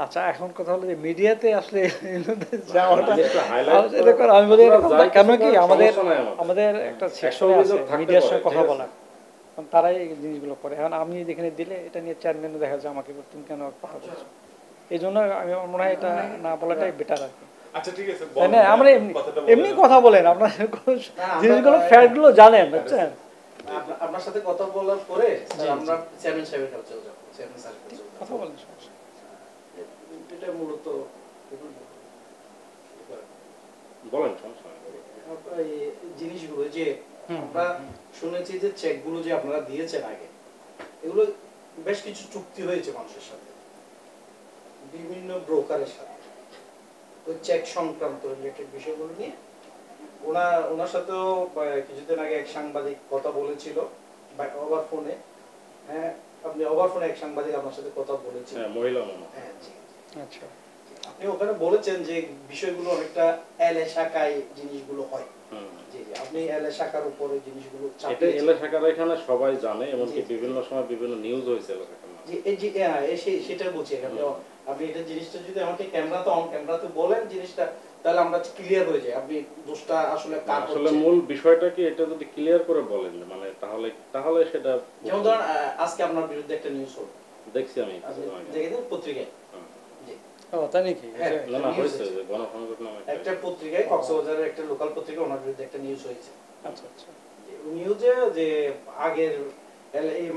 আচ্ছা, এখন কথা হলো যে মিডিয়াতে আসলে যাওয়াটা এটা করে আমি বলি এরকম কেন কি আমাদের আমাদের একটা সেকশনে আছে মিডিয়ার সঙ্গে কথা বলা, কারণ তারাই এই জিনিসগুলো করে। এখন আমি যেখানে দিলে এটা নিয়ে চেয়ারম্যানও দেখা যায় আমাকে তুমি কেন কথা বলছো, এই জন্য আমি আমার মনে হয় এটা না বলাটাই বেটার আর কি। আচ্ছা ঠিক আছে, তাই না, আমরা এমনি এমনি কথা বলেন, আপনার জিনিসগুলো ফ্যাক্টগুলো জানেন, বুঝছেন। আপনার সাথে কথা বলার পরে আমরা চেয়ারম্যান সাহেবের কাছে যাব, চেয়ারম্যান স্যারের কাছে যাব, কথা বলেন, সমস্যা। এটা মূলত বলেন এই জিনিসগুলো যে আমরা শুনেছি যে চেকগুলো যে আপনারা দিয়েছেন আগে, এগুলো বেশ কিছু চুক্তি হয়েছে মানুষের সাথে, বিভিন্ন ব্রোকারের সাথে, ওই চেক সংক্রান্ত রিলেটেড বিষয়গুলো নিয়ে ওনার সাথেও কিছুদিন আগে এক সাংবাদিক কথা বলেছিল ওভার ফোনে। হ্যাঁ, আপনি ওভার ফোনে এক সাংবাদিক আপনার সাথে কথা বলেছিল, মহিলা। হ্যাঁ জি, আচ্ছা, আপনি ওখানে বলেছেন যে বিষয়গুলো অনেকটা এলে শাখায় জিনিসগুলো হয়। জি জি, আপনি এলে শাখার উপরে জিনিসগুলো এটা এলে শাখার এখানে সবাই জানে, এমনকি বিভিন্ন সময় বিভিন্ন নিউজ হয়েছে এলে শাখার নামে। জি এই যে সেটা বলছি। আপনি এটা জিনিসটা যদি আমাকে ক্যামেরাতে অন ক্যামেরাতে বলেন জিনিসটা, তাহলে আমরা ক্লিয়ার হয়ে যায় আপনি দোষটা আসলে কার হচ্ছে। আসলে মূল বিষয়টা কি এটা যদি ক্লিয়ার করে বলেন, মানে তাহলে তাহলে সেটা, যেমন ধরুন আজকে আপনার বিরুদ্ধে একটা নিউজ হলো, দেখছি আমি দেখেছেন পত্রিকায়। ও তাই নাকি? না না, হয়েছে যে গণসংযোগ নামে একটা পত্রিকায়, কক্সবাজারের একটা লোকাল পত্রিকা, ওনার বিরুদ্ধে একটা নিউজ হয়েছে। আচ্ছা আচ্ছা, নিউজে যে আগের এই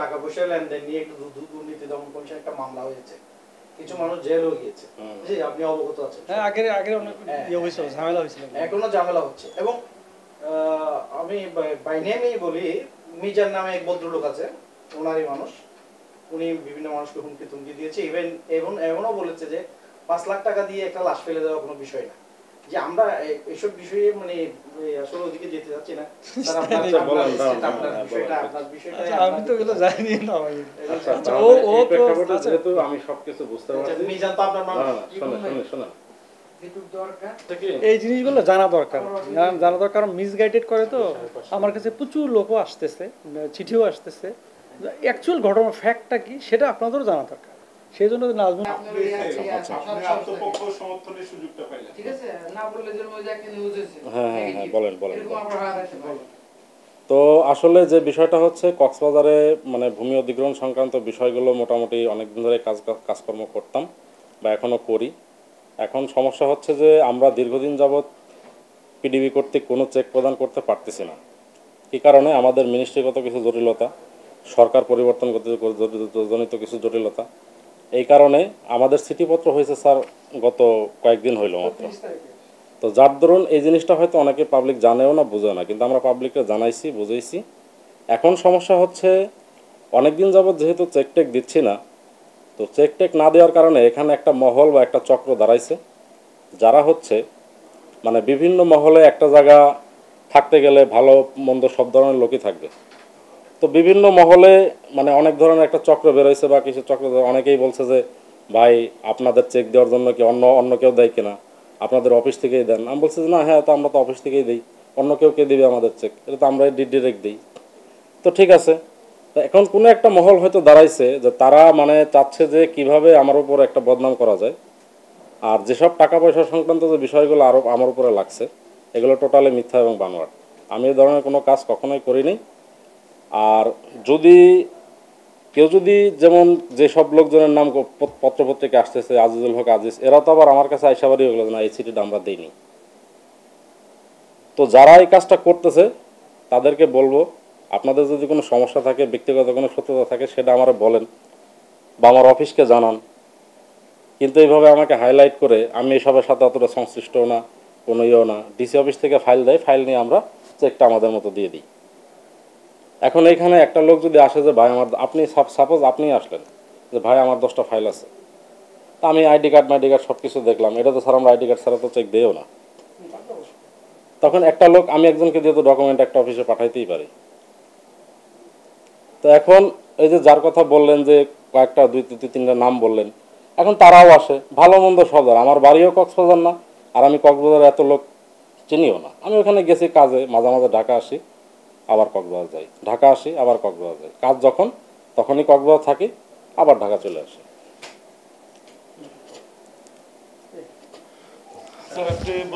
টাকা পয়সা লেনদেন নিয়ে একটু দুর্নীতি দমন কমিশন একটা মামলা হয়েছে, কিছু মানুষ জেলও গিয়েছে। জি, আপনি অবগত আছেন? হ্যাঁ, আগে অনেক ইয়ে হয়েছিল, ঝামেলা হয়েছিল, এখনো ঝামেলা হচ্ছে। এবং আমি বাই নেমই বলি, মিজান নামে এক ভদ্রলোক আছে, ওনারই মানুষ, উনি বিভিন্ন মানুষকে হুমকি তুমকি দিয়েছে, এমনও বলেছে যে 5 লাখ টাকা দিয়ে একটা লাশ ফেলে দেওয়া কোনো বিষয় না। যে আমরা এইসব বিষয়ে মানে আসলে ওদিকে যেতে যাচ্ছি না। আমি তো এগুলো জানি না ভাই। যেহেতু আমি সবকিছু বুঝতে পারছি, মিজান তো আপনার মানুষ, শোনেন এই জিনিসগুলো জানা দরকার, জানা দরকার, কারণ মিসগাইডেড করে। তো আমার কাছে প্রচুর লোকও আসতেছে, চিঠিও আসতেছে, অ্যাকচুয়াল ঘটনা ফ্যাক্টটা কি সেটা আপনাদেরও জানা দরকার। সেই জন্য নাজমুল বলেন। তো আসলে যে বিষয়টা হচ্ছে, কক্সবাজারে মানে ভূমি অধিগ্রহণ সংক্রান্ত বিষয়গুলো মোটামুটি অনেকদিন ধরে কাজকর্ম করতাম বা এখনও করি। এখন সমস্যা হচ্ছে যে আমরা দীর্ঘদিন যাবৎ পিডিবি কর্তৃক কোনো চেক প্রদান করতে পারতেছি না। কী কারণে? আমাদের মিনিস্ট্রিগত কিছু জটিলতা, সরকার পরিবর্তন করতে জনিত কিছু জটিলতা। এই কারণে আমাদের চিঠিপত্র হয়েছে স্যার গত কয়েকদিন হইল মাত্র। তো যার দরুন এই জিনিসটা হয়তো অনেকে পাবলিক জানেও না, বুঝেও না, কিন্তু আমরা পাবলিককে জানাইছি, বুঝাইছি। এখন সমস্যা হচ্ছে অনেক দিন যাবৎ যেহেতু চেকটেক দিচ্ছি না, তো চেকটেক না দেওয়ার কারণে এখানে একটা মহল বা একটা চক্র দাঁড়াইছে, যারা হচ্ছে মানে বিভিন্ন মহলে একটা জায়গা থাকতে গেলে ভালো মন্দ সব ধরনের লোকই থাকবে। তো বিভিন্ন মহলে মানে অনেক ধরনের একটা চক্র বেরোইছে বা কিছু চক্র, অনেকেই বলছে যে ভাই আপনাদের চেক দেওয়ার জন্য কি অন্য কেউ দেয় কিনা, আপনাদের অফিস থেকেই দেন। আমি বলছি যে না, হ্যাঁ, তো আমরা তো অফিস থেকেই দিই, অন্য কেউ কে দেবে আমাদের চেক? এটা তো আমরা ডিরেক্ট দিই। তো ঠিক আছে, তো এখন কোনো একটা মহল হয়তো দাঁড়াইছে যে তারা মানে চাচ্ছে যে কিভাবে আমার উপর একটা বদনাম করা যায়, আর যেসব টাকা পয়সা সংক্রান্ত যে বিষয়গুলো আরও আমার উপরে লাগছে, এগুলো টোটালি মিথ্যা এবং বানোয়াট। আমি এই ধরনের কোনো কাজ কখনোই করিনি। আর যদি কেউ যদি, যেমন যেসব লোকজনের নাম পত্রপত্রিকা আসতেছে, আজিজুল হক আজিজ, এরা তো আবার আমার কাছে আইসাবারই হলো না, এই চিঠিটা আমরা দিইনি। তো যারা এই কাজটা করতেছে তাদেরকে বলবো, আপনাদের যদি কোনো সমস্যা থাকে, ব্যক্তিগত কোনো সত্যতা থাকে, সেটা আমার বলেন বা আমার অফিসকে জানান। কিন্তু এইভাবে আমাকে হাইলাইট করে, আমি এসবের সাথে অতটা সংশ্লিষ্টও না, কোনো ইয়েও না। ডিসি অফিস থেকে ফাইল দেয়, ফাইল নিয়ে আমরা চেকটা আমাদের মতো দিয়ে দিই। এখন এইখানে একটা লোক যদি আসে যে ভাই আমার, আপনি সাপোজ আপনি আসলেন যে ভাই আমার 10টা ফাইল আছে, তা আমি আইডি কার্ড সব কিছু দেখলাম, এটা তো স্যার আমরা আইডি কার্ড ছাড়া তো চেক দিও না। তখন একটা লোক, আমি একজনকে যেহেতু ডকুমেন্ট একটা অফিসে পাঠাইতেই পারি। তো এখন এই যে যার কথা বললেন যে কয়েকটা 2-3টা নাম বললেন, এখন তারাও আসে, ভালো মন্দ সব। আমার বাড়িও কক্সবাজার না, আর আমি কক্সবাজারে এত লোক চিনিও না। আমি ওখানে গেছি কাজে, মাঝে মাঝে ঢাকা আসি, আবার কক্সবাজার যাই, ঢাকা আসি, আবার কক্সবাজার যাই। কাজ যখন তখনই কক্সবাজার থাকি, আবার ঢাকা চলে আসি। একটি